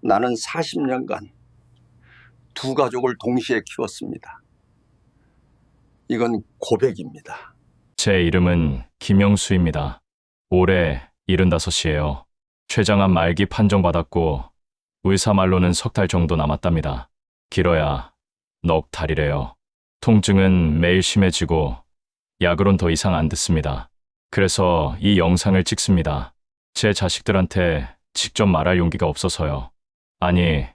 나는 40년간 두 가족을 동시에 키웠습니다. 이건 고백입니다. 제 이름은 김영수입니다. 올해 75이에요. 췌장암 말기 판정받았고 의사 말로는 석 달 정도 남았답니다. 길어야 넉 달이래요. 통증은 매일 심해지고 약으론 더 이상 안 듣습니다. 그래서 이 영상을 찍습니다. 제 자식들한테 직접 말할 용기가 없어서요. 아니,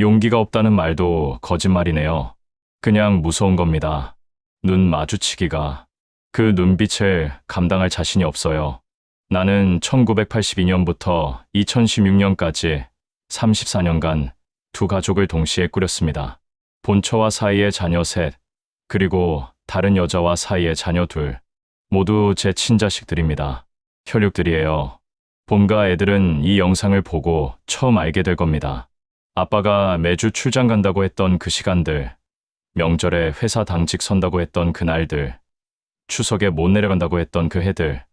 용기가 없다는 말도 거짓말이네요. 그냥 무서운 겁니다. 눈 마주치기가. 그 눈빛을 감당할 자신이 없어요. 나는 1982년부터 2016년까지 34년간 두 가족을 동시에 꾸렸습니다. 본처와 사이에 자녀 셋, 그리고 다른 여자와 사이에 자녀 둘. 모두 제 친자식들입니다. 혈육들이에요. 봄과 애들은 이 영상을 보고 처음 알게 될 겁니다. 아빠가 매주 출장 간다고 했던 그 시간들, 명절에 회사 당직 선다고 했던 그날들, 추석에 못 내려간다고 했던 그 해들,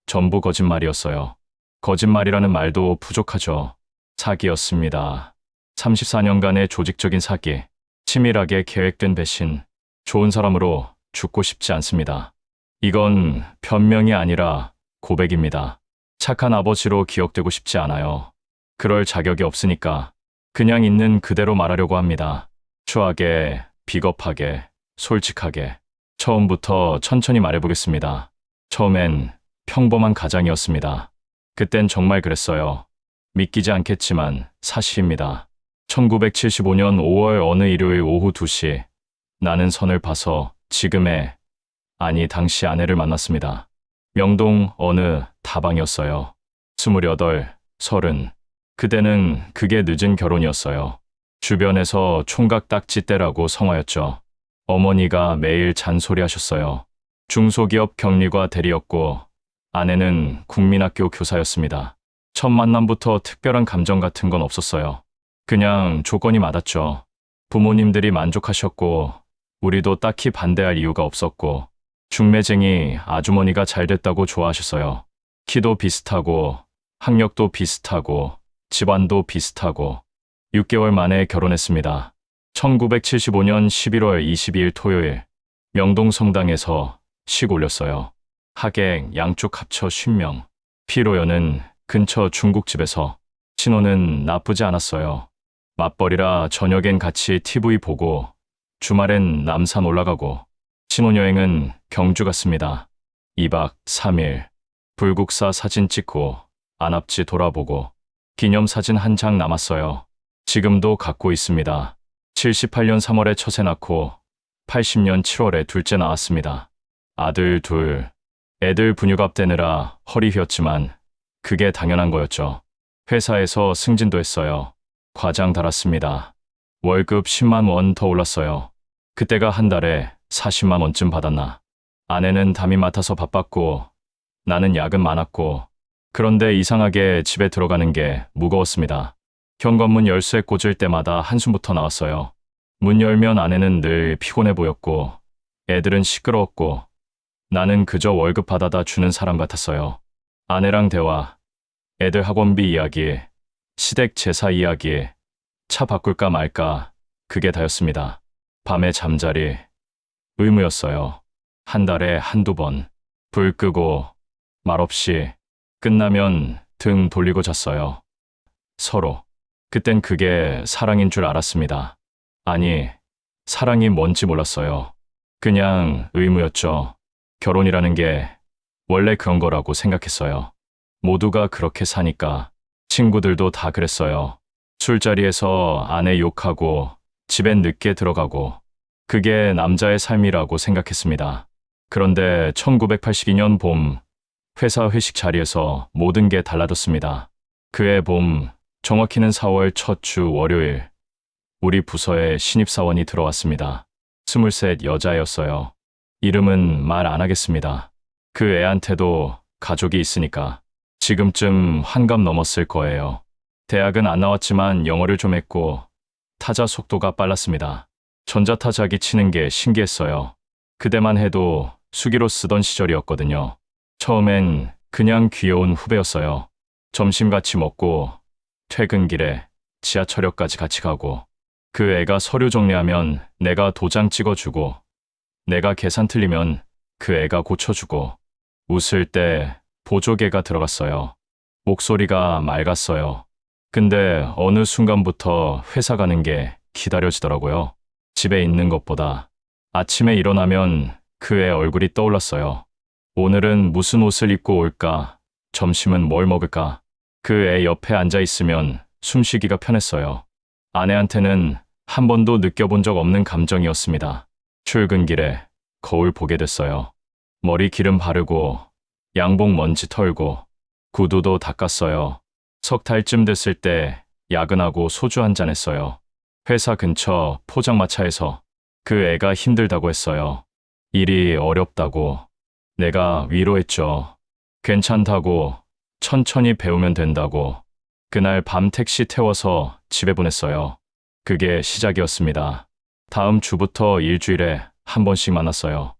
전부 거짓말이었어요. 거짓말이라는 말도 부족하죠. 사기였습니다. 34년간의 조직적인 사기, 치밀하게 계획된 배신, 좋은 사람으로 죽고 싶지 않습니다. 이건 변명이 아니라 고백입니다. 착한 아버지로 기억되고 싶지 않아요. 그럴 자격이 없으니까 그냥 있는 그대로 말하려고 합니다. 추하게, 비겁하게, 솔직하게. 처음부터 천천히 말해보겠습니다. 처음엔 평범한 가장이었습니다. 그땐 정말 그랬어요. 믿기지 않겠지만 사실입니다. 1975년 5월 어느 일요일 오후 2시, 나는 선을 봐서 지금의, 아니 당시 아내를 만났습니다. 명동 어느 다방이었어요. 28, 30. 그때는 그게 늦은 결혼이었어요. 주변에서 총각 딱지떼라고 성화였죠. 어머니가 매일 잔소리하셨어요. 중소기업 격리과 대리였고 아내는 국민학교 교사였습니다. 첫 만남부터 특별한 감정 같은 건 없었어요. 그냥 조건이 맞았죠. 부모님들이 만족하셨고 우리도 딱히 반대할 이유가 없었고 중매쟁이 아주머니가 잘 됐다고 좋아하셨어요. 키도 비슷하고 학력도 비슷하고 집안도 비슷하고 6개월 만에 결혼했습니다. 1975년 11월 22일 토요일 명동 성당에서 식 올렸어요. 하객 양쪽 합쳐 50명. 피로연은 근처 중국집에서. 신호는 나쁘지 않았어요. 맞벌이라 저녁엔 같이 TV 보고 주말엔 남산 올라가고. 신혼여행은 경주 갔습니다. 2박 3일. 불국사 사진 찍고 안압지 돌아보고 기념사진 한 장 남았어요. 지금도 갖고 있습니다. 78년 3월에 첫애 낳고 80년 7월에 둘째 낳았습니다. 아들 둘. 애들 분유값 대느라 허리 휘었지만 그게 당연한 거였죠. 회사에서 승진도 했어요. 과장 달았습니다. 월급 10만 원 더 올랐어요. 그때가 한 달에 40만 원쯤 받았나. 아내는 담임 맡아서 바빴고 나는 야근 많았고 그런데 이상하게 집에 들어가는 게 무거웠습니다. 현관문 열쇠 꽂을 때마다 한숨부터 나왔어요. 문 열면 아내는 늘 피곤해 보였고 애들은 시끄러웠고 나는 그저 월급 받아다 주는 사람 같았어요. 아내랑 대화, 애들 학원비 이야기, 시댁 제사 이야기, 차 바꿀까 말까 그게 다였습니다. 밤에 잠자리, 의무였어요. 한 달에 한두 번, 불 끄고 말없이 끝나면 등 돌리고 잤어요. 서로. 그땐 그게 사랑인 줄 알았습니다. 아니, 사랑이 뭔지 몰랐어요. 그냥 의무였죠. 결혼이라는 게 원래 그런 거라고 생각했어요. 모두가 그렇게 사니까. 친구들도 다 그랬어요. 술자리에서 아내 욕하고 집엔 늦게 들어가고 그게 남자의 삶이라고 생각했습니다. 그런데 1982년 봄 회사 회식 자리에서 모든 게 달라졌습니다. 그해 봄 정확히는 4월 첫 주 월요일 우리 부서에 신입사원이 들어왔습니다. 23 여자애였어요. 이름은 말 안 하겠습니다. 그 애한테도 가족이 있으니까 지금쯤 환갑 넘었을 거예요. 대학은 안 나왔지만 영어를 좀 했고 타자 속도가 빨랐습니다. 전자타자기 치는 게 신기했어요. 그때만 해도 수기로 쓰던 시절이었거든요. 처음엔 그냥 귀여운 후배였어요. 점심 같이 먹고 퇴근길에 지하철역까지 같이 가고, 그 애가 서류 정리하면 내가 도장 찍어주고, 내가 계산 틀리면 그 애가 고쳐주고, 웃을 때 보조개가 들어갔어요. 목소리가 맑았어요. 근데 어느 순간부터 회사 가는 게 기다려지더라고요. 집에 있는 것보다. 아침에 일어나면 그 애 얼굴이 떠올랐어요. 오늘은 무슨 옷을 입고 올까? 점심은 뭘 먹을까? 그 애 옆에 앉아 있으면 숨쉬기가 편했어요. 아내한테는 한 번도 느껴본 적 없는 감정이었습니다. 출근길에 거울 보게 됐어요. 머리 기름 바르고, 양복 먼지 털고, 구두도 닦았어요. 석 달쯤 됐을 때 야근하고 소주 한잔 했어요. 회사 근처 포장마차에서 그 애가 힘들다고 했어요. 일이 어렵다고. 내가 위로했죠. 괜찮다고, 천천히 배우면 된다고. 그날 밤 택시 태워서 집에 보냈어요. 그게 시작이었습니다. 다음 주부터 일주일에 한 번씩 만났어요.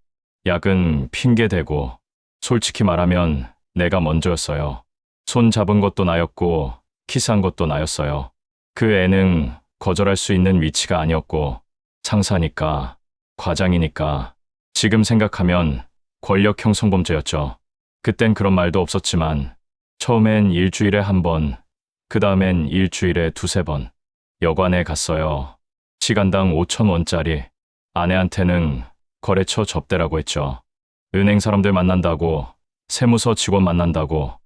야근 핑계대고, 솔직히 말하면 내가 먼저였어요. 손 잡은 것도 나였고, 키스한 것도 나였어요. 그 애는 거절할 수 있는 위치가 아니었고, 상사니까, 과장이니까, 지금 생각하면 권력형 성범죄였죠. 그땐 그런 말도 없었지만, 처음엔 일주일에 한 번, 그 다음엔 일주일에 두세 번, 여관에 갔어요. 시간당 5,000원짜리. 아내한테는 거래처 접대라고 했죠. 은행 사람들 만난다고, 세무서 직원 만난다고.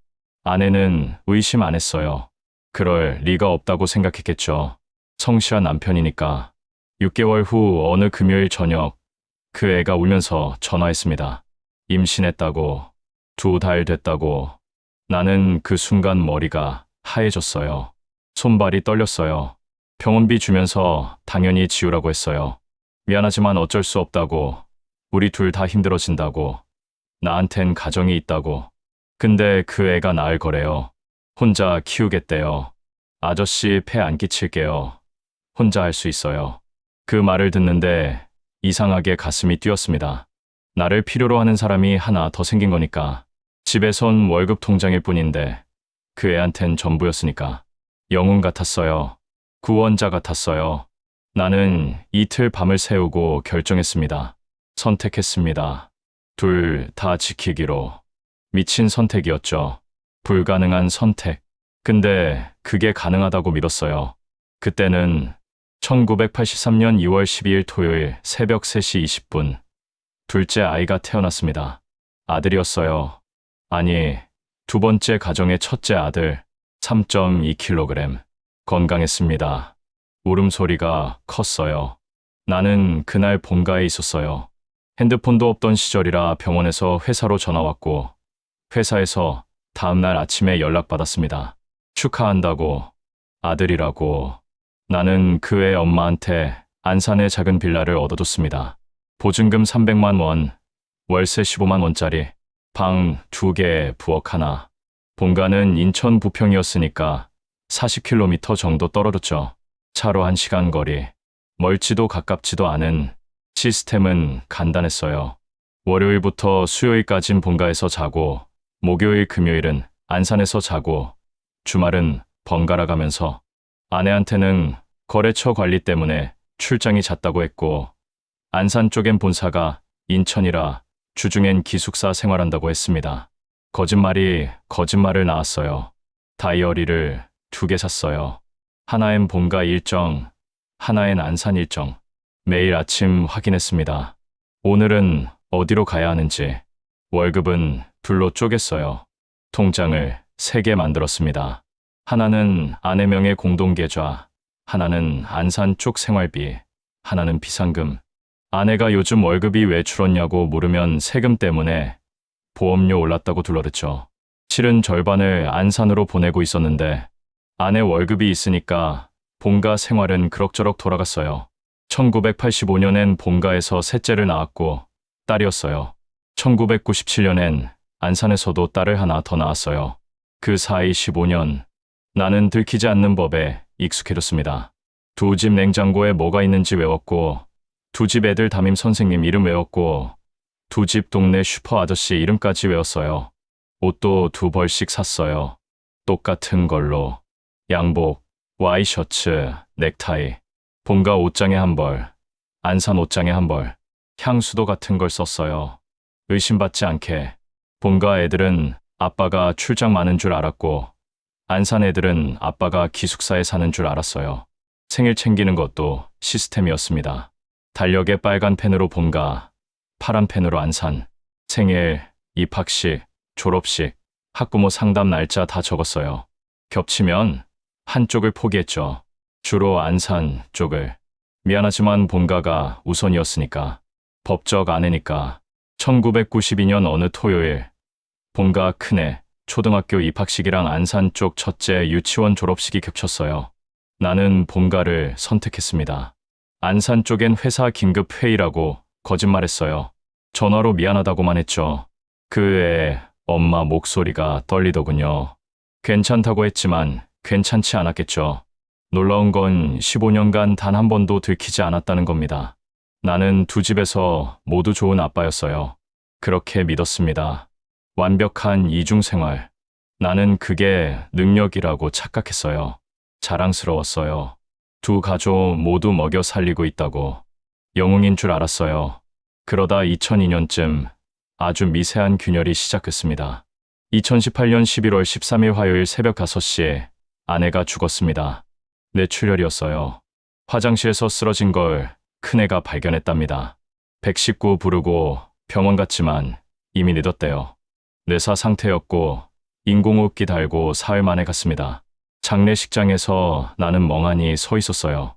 아내는 의심 안 했어요. 그럴 리가 없다고 생각했겠죠. 성실한 남편이니까. 6개월 후 어느 금요일 저녁, 그 애가 울면서 전화했습니다. 임신했다고, 2달 됐다고. 나는 그 순간 머리가 하얘졌어요. 손발이 떨렸어요. 병원비 주면서 당연히 지우라고 했어요. 미안하지만 어쩔 수 없다고. 우리 둘 다 힘들어진다고. 나한텐 가정이 있다고. 근데 그 애가 낳을 거래요. 혼자 키우겠대요. 아저씨 폐 안 끼칠게요. 혼자 할 수 있어요. 그 말을 듣는데 이상하게 가슴이 뛰었습니다. 나를 필요로 하는 사람이 하나 더 생긴 거니까. 집에선 월급 통장일 뿐인데 그 애한텐 전부였으니까. 영웅 같았어요. 구원자 같았어요. 나는 이틀 밤을 새우고 결정했습니다. 선택했습니다. 둘 다 지키기로. 미친 선택이었죠. 불가능한 선택. 근데 그게 가능하다고 믿었어요. 그때는 1983년 2월 12일 토요일 새벽 3시 20분. 둘째 아이가 태어났습니다. 아들이었어요. 아니, 두 번째 가정의 첫째 아들. 3.2kg. 건강했습니다. 울음소리가 컸어요. 나는 그날 본가에 있었어요. 핸드폰도 없던 시절이라 병원에서 회사로 전화 왔고, 회사에서 다음날 아침에 연락받았습니다. 축하한다고, 아들이라고. 나는 그 애 엄마한테 안산의 작은 빌라를 얻어줬습니다. 보증금 300만 원, 월세 15만 원짜리, 방 2개, 부엌 하나. 본가는 인천 부평이었으니까 40km 정도 떨어졌죠. 차로 1시간 거리. 멀지도 가깝지도 않은. 시스템은 간단했어요. 월요일부터 수요일까진 본가에서 자고, 목요일, 금요일은 안산에서 자고, 주말은 번갈아 가면서. 아내한테는 거래처 관리 때문에 출장이 잦다고 했고, 안산 쪽엔 본사가 인천이라 주중엔 기숙사 생활한다고 했습니다. 거짓말이 거짓말을 낳았어요. 다이어리를 2개 샀어요. 하나엔 본가 일정, 하나엔 안산 일정. 매일 아침 확인했습니다. 오늘은 어디로 가야 하는지. 월급은 둘로 쪼갰어요. 통장을 3개 만들었습니다. 하나는 아내 명의 공동계좌, 하나는 안산 쪽 생활비, 하나는 비상금. 아내가 요즘 월급이 왜 줄었냐고 물으면 세금 때문에, 보험료 올랐다고 둘러댔죠. 실은 절반을 안산으로 보내고 있었는데 아내 월급이 있으니까 본가 생활은 그럭저럭 돌아갔어요. 1985년엔 본가에서 셋째를 낳았고 딸이었어요. 1997년엔 안산에서도 딸을 하나 더 낳았어요. 그 사이 15년, 나는 들키지 않는 법에 익숙해졌습니다. 2집 냉장고에 뭐가 있는지 외웠고, 2집 애들 담임 선생님 이름 외웠고, 2집 동네 슈퍼 아저씨 이름까지 외웠어요. 옷도 2벌씩 샀어요. 똑같은 걸로. 양복, 와이셔츠, 넥타이, 본가 옷장에 한 벌, 안산 옷장에 한 벌, 향수도 같은 걸 썼어요. 의심받지 않게. 본가 애들은 아빠가 출장 많은 줄 알았고, 안산 애들은 아빠가 기숙사에 사는 줄 알았어요. 생일 챙기는 것도 시스템이었습니다. 달력에 빨간 펜으로 본가, 파란 펜으로 안산, 생일, 입학식, 졸업식, 학부모 상담 날짜 다 적었어요. 겹치면 한쪽을 포기했죠. 주로 안산 쪽을. 미안하지만 본가가 우선이었으니까. 법적 아내니까. 1992년 어느 토요일, 본가 큰애, 초등학교 입학식이랑 안산 쪽 첫째 유치원 졸업식이 겹쳤어요. 나는 본가를 선택했습니다. 안산 쪽엔 회사 긴급 회의라고 거짓말했어요. 전화로 미안하다고만 했죠. 그 애 엄마 목소리가 떨리더군요. 괜찮다고 했지만 괜찮지 않았겠죠. 놀라운 건 15년간 단 한 번도 들키지 않았다는 겁니다. 나는 두 집에서 모두 좋은 아빠였어요. 그렇게 믿었습니다. 완벽한 이중생활. 나는 그게 능력이라고 착각했어요. 자랑스러웠어요. 두 가족 모두 먹여 살리고 있다고. 영웅인 줄 알았어요. 그러다 2002년쯤 아주 미세한 균열이 시작했습니다. 2018년 11월 13일 화요일 새벽 5시에 아내가 죽었습니다. 뇌출혈이었어요. 화장실에서 쓰러진 걸 큰애가 발견했답니다. 119 부르고 병원 갔지만 이미 늦었대요. 뇌사 상태였고 인공호흡기 달고 사흘 만에 갔습니다. 장례식장에서 나는 멍하니 서 있었어요.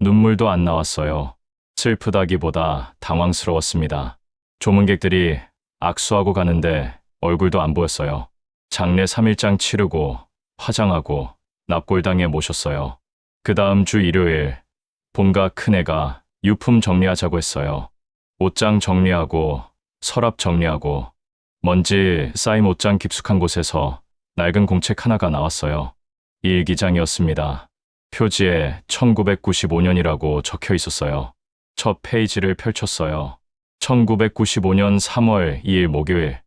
눈물도 안 나왔어요. 슬프다기보다 당황스러웠습니다. 조문객들이 악수하고 가는데 얼굴도 안 보였어요. 장례 3일장 치르고 화장하고 납골당에 모셨어요. 그 다음 주 일요일, 본가 큰애가 유품 정리하자고 했어요. 옷장 정리하고 서랍 정리하고 먼지 쌓인 옷장 깊숙한 곳에서 낡은 공책 하나가 나왔어요. 일기장이었습니다. 표지에 1995년이라고 적혀 있었어요. 첫 페이지를 펼쳤어요. 1995년 3월 2일 목요일.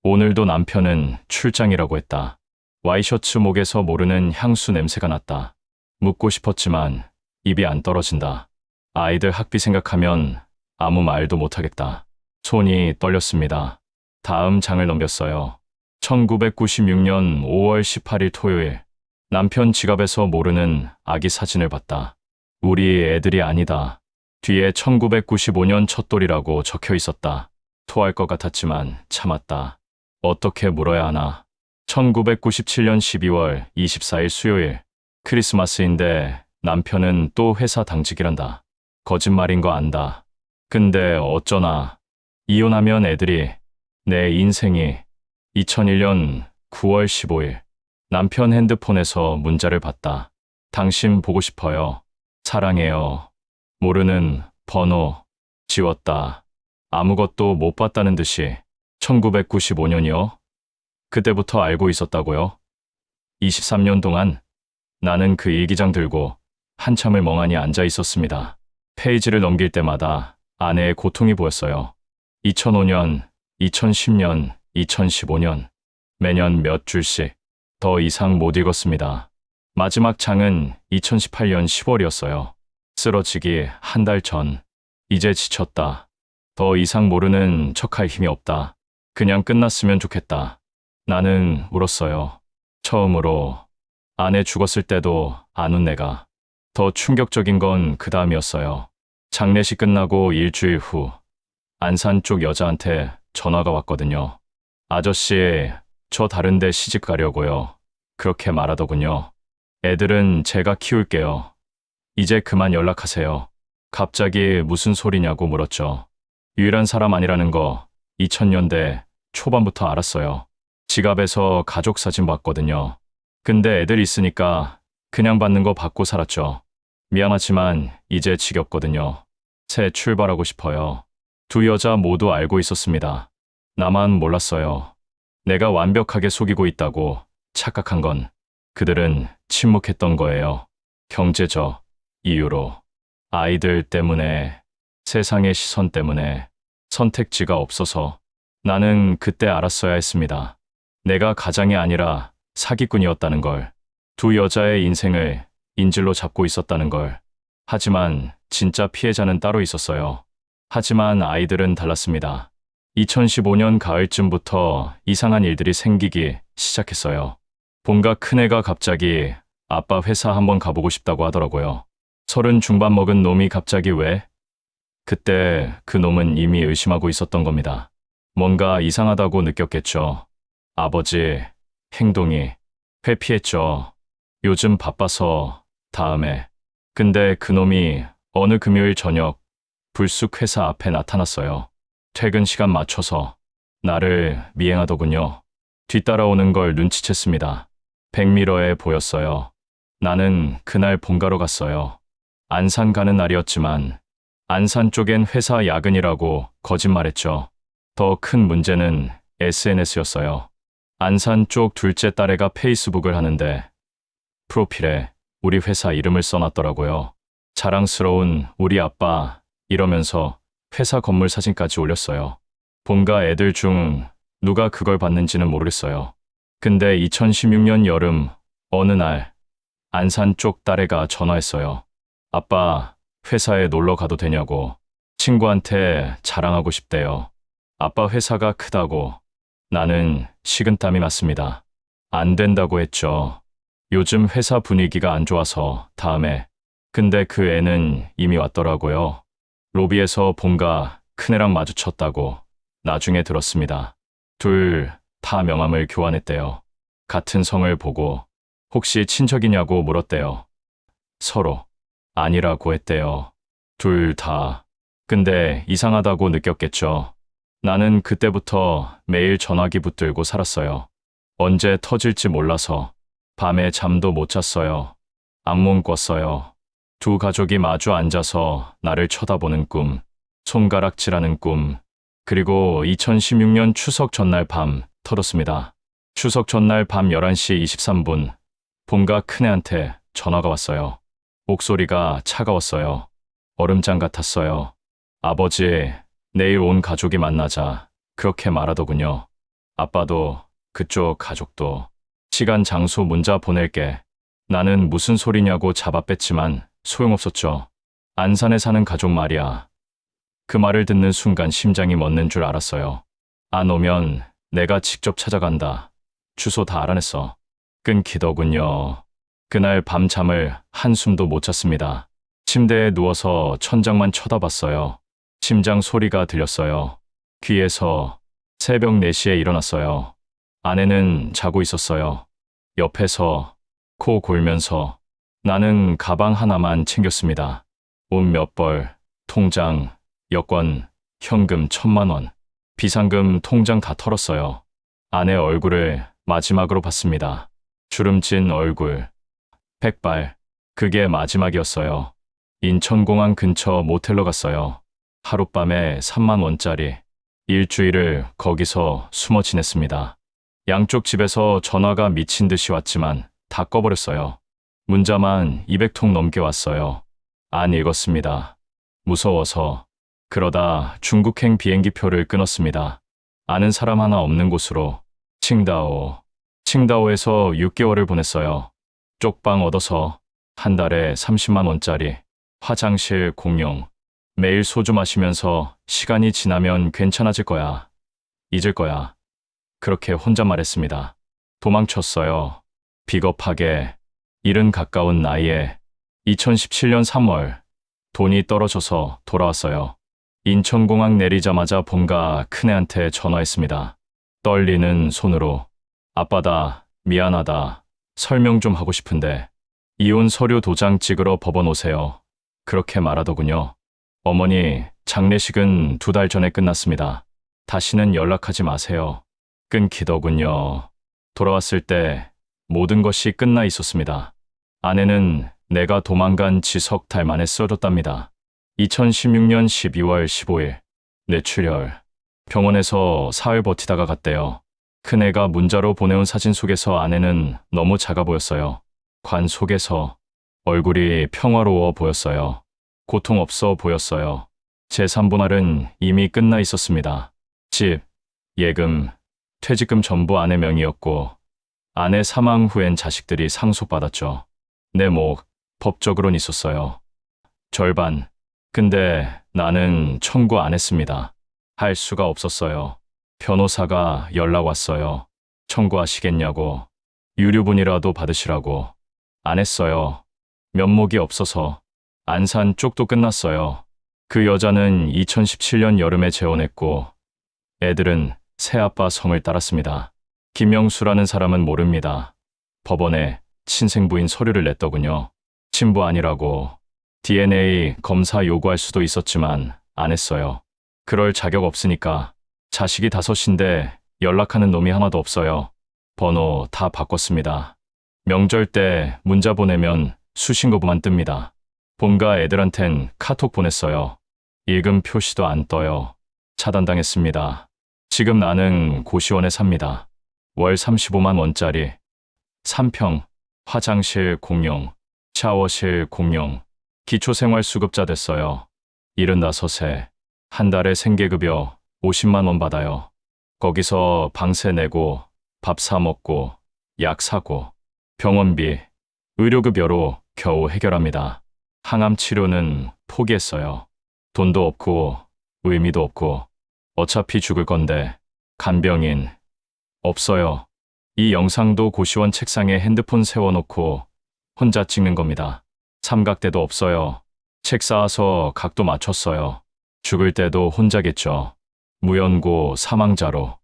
오늘도 남편은 출장이라고 했다. 와이셔츠 목에서 모르는 향수 냄새가 났다. 묻고 싶었지만 입이 안 떨어진다. 아이들 학비 생각하면 아무 말도 못하겠다. 손이 떨렸습니다. 다음 장을 넘겼어요. 1996년 5월 18일 토요일. 남편 지갑에서 모르는 아기 사진을 봤다. 우리 애들이 아니다. 뒤에 1995년 첫돌이라고 적혀 있었다. 토할 것 같았지만 참았다. 어떻게 물어야 하나. 1997년 12월 24일 수요일. 크리스마스인데 남편은 또 회사 당직이란다. 거짓말인 거 안다. 근데 어쩌나. 이혼하면 애들이, 내 인생이. 2001년 9월 15일. 남편 핸드폰에서 문자를 봤다. 당신 보고 싶어요. 사랑해요. 모르는 번호. 지웠다. 아무것도 못 봤다는 듯이. 1995년이요? 그때부터 알고 있었다고요? 23년 동안 나는 그 일기장 들고 한참을 멍하니 앉아 있었습니다. 페이지를 넘길 때마다 아내의 고통이 보였어요. 2005년, 2010년, 2015년. 매년 몇 줄씩. 더 이상 못 읽었습니다. 마지막 장은 2018년 10월이었어요. 쓰러지기 한 달 전. 이제 지쳤다. 더 이상 모르는 척할 힘이 없다. 그냥 끝났으면 좋겠다. 나는 울었어요. 처음으로. 아내 죽었을 때도 안 운 내가. 더 충격적인 건 그 다음이었어요. 장례식 끝나고 일주일 후 안산 쪽 여자한테 전화가 왔거든요. 아저씨, 저 다른데 시집 가려고요. 그렇게 말하더군요. 애들은 제가 키울게요. 이제 그만 연락하세요. 갑자기 무슨 소리냐고 물었죠. 유일한 사람 아니라는 거 2000년대 초반부터 알았어요. 지갑에서 가족 사진 봤거든요. 근데 애들 있으니까 그냥 받는 거 받고 살았죠. 미안하지만 이제 지겹거든요. 새 출발하고 싶어요. 두 여자 모두 알고 있었습니다. 나만 몰랐어요. 내가 완벽하게 속이고 있다고 착각한 건 그들은 침묵했던 거예요. 경제적 이유로. 아이들 때문에, 세상의 시선 때문에, 선택지가 없어서. 나는 그때 알았어야 했습니다. 내가 가장이 아니라 사기꾼이었다는 걸. 두 여자의 인생을 인질로 잡고 있었다는 걸. 하지만 진짜 피해자는 따로 있었어요. 하지만 아이들은 달랐습니다. 2015년 가을쯤부터 이상한 일들이 생기기 시작했어요. 본가 큰애가 갑자기 아빠 회사 한번 가보고 싶다고 하더라고요. 30 중반 먹은 놈이 갑자기 왜? 그때 그 놈은 이미 의심하고 있었던 겁니다. 뭔가 이상하다고 느꼈겠죠. 아버지 행동이 회피했죠. 요즘 바빠서 다음에. 근데 그놈이 어느 금요일 저녁 불쑥 회사 앞에 나타났어요. 퇴근 시간 맞춰서 나를 미행하더군요. 뒤따라오는 걸 눈치챘습니다. 백미러에 보였어요. 나는 그날 본가로 갔어요. 안산 가는 날이었지만 안산 쪽엔 회사 야근이라고 거짓말했죠. 더 큰 문제는 SNS였어요. 안산 쪽 둘째 딸애가 페이스북을 하는데 프로필에 우리 회사 이름을 써놨더라고요. 자랑스러운 우리 아빠 이러면서 회사 건물 사진까지 올렸어요. 본가 애들 중 누가 그걸 봤는지는 모르겠어요. 근데 2016년 여름 어느 날 안산 쪽 딸애가 전화했어요. 아빠 회사에 놀러 가도 되냐고. 친구한테 자랑하고 싶대요. 아빠 회사가 크다고. 나는 식은땀이 났습니다. 안 된다고 했죠. 요즘 회사 분위기가 안 좋아서 다음에. 근데 그 애는 이미 왔더라고요. 로비에서 본가 큰애랑 마주쳤다고 나중에 들었습니다. 둘 다 명함을 교환했대요. 같은 성을 보고 혹시 친척이냐고 물었대요. 서로 아니라고 했대요. 둘 다. 근데 이상하다고 느꼈겠죠. 나는 그때부터 매일 전화기 붙들고 살았어요. 언제 터질지 몰라서 밤에 잠도 못 잤어요. 악몽 꿨어요. 두 가족이 마주 앉아서 나를 쳐다보는 꿈, 손가락질하는 꿈, 그리고 2016년 추석 전날 밤 터졌습니다. 추석 전날 밤 11시 23분, 본가 큰애한테 전화가 왔어요. 목소리가 차가웠어요. 얼음장 같았어요. 아버지, 내일 온 가족이 만나자. 그렇게 말하더군요. 아빠도 그쪽 가족도. 시간 장소 문자 보낼게. 나는 무슨 소리냐고 잡아뺐지만 소용없었죠. 안산에 사는 가족 말이야. 그 말을 듣는 순간 심장이 멎는 줄 알았어요. 안 오면 내가 직접 찾아간다. 주소 다 알아냈어. 끊기더군요. 그날 밤잠을 한숨도 못 잤습니다. 침대에 누워서 천장만 쳐다봤어요. 심장 소리가 들렸어요. 귀에서 새벽 4시에 일어났어요. 아내는 자고 있었어요. 옆에서 코 골면서. 나는 가방 하나만 챙겼습니다. 옷 몇 벌, 통장, 여권, 현금 1000만 원, 비상금 통장 다 털었어요. 아내 얼굴을 마지막으로 봤습니다. 주름진 얼굴, 백발. 그게 마지막이었어요. 인천공항 근처 모텔로 갔어요. 하룻밤에 3만 원짜리. 일주일을 거기서 숨어 지냈습니다. 양쪽 집에서 전화가 미친 듯이 왔지만 다 꺼버렸어요. 문자만 200통 넘게 왔어요. 안 읽었습니다. 무서워서. 그러다 중국행 비행기표를 끊었습니다. 아는 사람 하나 없는 곳으로. 칭다오. 칭다오에서 6개월을 보냈어요. 쪽방 얻어서 한 달에 30만 원짜리. 화장실 공용. 매일 소주 마시면서 시간이 지나면 괜찮아질 거야. 잊을 거야. 그렇게 혼자 말했습니다. 도망쳤어요. 비겁하게. 70 가까운 나이에. 2017년 3월 돈이 떨어져서 돌아왔어요. 인천공항 내리자마자 본가 큰애한테 전화했습니다. 떨리는 손으로. 아빠다, 미안하다. 설명 좀 하고 싶은데 이혼 서류 도장 찍으러 법원 오세요. 그렇게 말하더군요. 어머니, 장례식은 2달 전에 끝났습니다. 다시는 연락하지 마세요. 끊기더군요. 돌아왔을 때 모든 것이 끝나 있었습니다. 아내는 내가 도망간 지석 달 만에 쓰러졌답니다. 2016년 12월 15일 뇌출혈. 병원에서 사흘 버티다가 갔대요. 큰애가 문자로 보내온 사진 속에서 아내는 너무 작아 보였어요. 관 속에서 얼굴이 평화로워 보였어요. 고통 없어 보였어요. 제3분할은 이미 끝나 있었습니다. 집, 예금, 퇴직금 전부 아내 명의였고 아내 사망 후엔 자식들이 상속받았죠. 내 목, 법적으론 있었어요. 절반. 근데 나는 청구 안 했습니다. 할 수가 없었어요. 변호사가 연락 왔어요. 청구하시겠냐고. 유류분이라도 받으시라고. 안 했어요. 면목이 없어서. 안산 쪽도 끝났어요. 그 여자는 2017년 여름에 재혼했고 애들은 새아빠 성을 따랐습니다. 김영수라는 사람은 모릅니다. 법원에 친생부인 서류를 냈더군요. 친부 아니라고. DNA 검사 요구할 수도 있었지만 안 했어요. 그럴 자격 없으니까. 자식이 5인데 연락하는 놈이 하나도 없어요. 번호 다 바꿨습니다. 명절 때 문자 보내면 수신거부만 뜹니다. 본가 애들한텐 카톡 보냈어요. 읽음 표시도 안 떠요. 차단당했습니다. 지금 나는 고시원에 삽니다. 월 35만 원짜리. 3평, 화장실 공용, 샤워실 공용, 기초생활수급자 됐어요. 75세, 한 달에 생계급여 50만 원 받아요. 거기서 방세 내고 밥 사 먹고 약 사고 병원비, 의료급여로 겨우 해결합니다. 항암 치료는 포기했어요. 돈도 없고 의미도 없고 어차피 죽을 건데 간병인 없어요. 이 영상도 고시원 책상에 핸드폰 세워놓고 혼자 찍는 겁니다. 삼각대도 없어요. 책 쌓아서 각도 맞췄어요. 죽을 때도 혼자겠죠. 무연고 사망자로.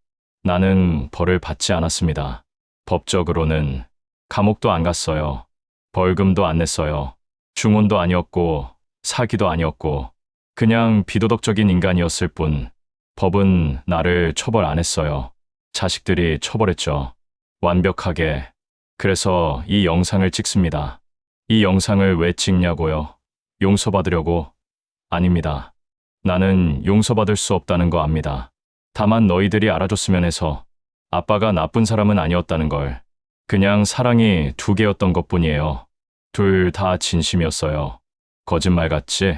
나는 벌을 받지 않았습니다. 법적으로는 감옥도 안 갔어요. 벌금도 안 냈어요. 중혼도 아니었고 사기도 아니었고 그냥 비도덕적인 인간이었을 뿐. 법은 나를 처벌 안 했어요. 자식들이 처벌했죠. 완벽하게. 그래서 이 영상을 찍습니다. 이 영상을 왜 찍냐고요? 용서받으려고? 아닙니다. 나는 용서받을 수 없다는 거 압니다. 다만 너희들이 알아줬으면 해서. 아빠가 나쁜 사람은 아니었다는 걸. 그냥 사랑이 2개였던 것뿐이에요. 둘 다 진심이었어요. 거짓말 같지?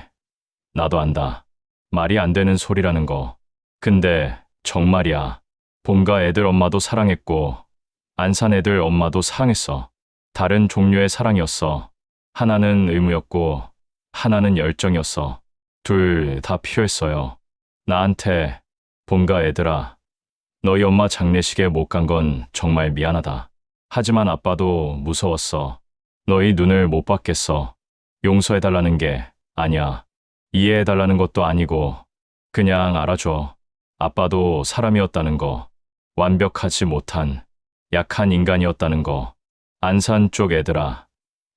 나도 안다. 말이 안 되는 소리라는 거. 근데 정말이야. 본가 애들 엄마도 사랑했고 안산 애들 엄마도 사랑했어. 다른 종류의 사랑이었어. 하나는 의무였고 하나는 열정이었어. 둘 다 필요했어요. 나한테 본가 애들아, 너희 엄마 장례식에 못 간 건 정말 미안하다. 하지만 아빠도 무서웠어. 너희 눈을 못 받겠어. 용서해달라는 게 아니야. 이해해달라는 것도 아니고 그냥 알아줘. 아빠도 사람이었다는 거. 완벽하지 못한 약한 인간이었다는 거. 안산 쪽 애들아,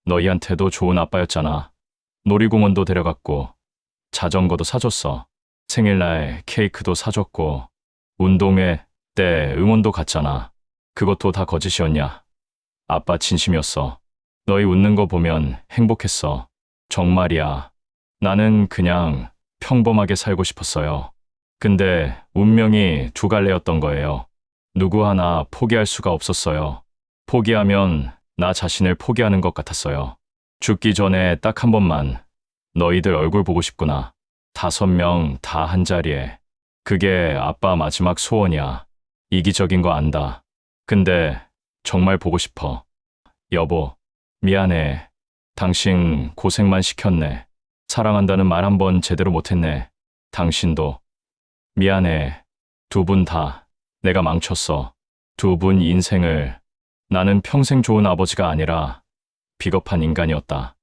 너희한테도 좋은 아빠였잖아. 놀이공원도 데려갔고 자전거도 사줬어. 생일날 케이크도 사줬고 운동회 때 응원도 갔잖아. 그것도 다 거짓이었냐? 아빠 진심이었어. 너희 웃는 거 보면 행복했어. 정말이야. 나는 그냥 평범하게 살고 싶었어요. 근데 운명이 2갈래였던 거예요. 누구 하나 포기할 수가 없었어요. 포기하면 나 자신을 포기하는 것 같았어요. 죽기 전에 딱 한 번만 너희들 얼굴 보고 싶구나. 5명 다 한 자리에. 그게 아빠 마지막 소원이야. 이기적인 거 안다. 근데 정말 보고 싶어. 여보, 미안해. 당신 고생만 시켰네. 사랑한다는 말 한 번 제대로 못했네. 당신도. 미안해. 2분 다 내가 망쳤어. 2분 인생을. 나는 평생 좋은 아버지가 아니라 비겁한 인간이었다.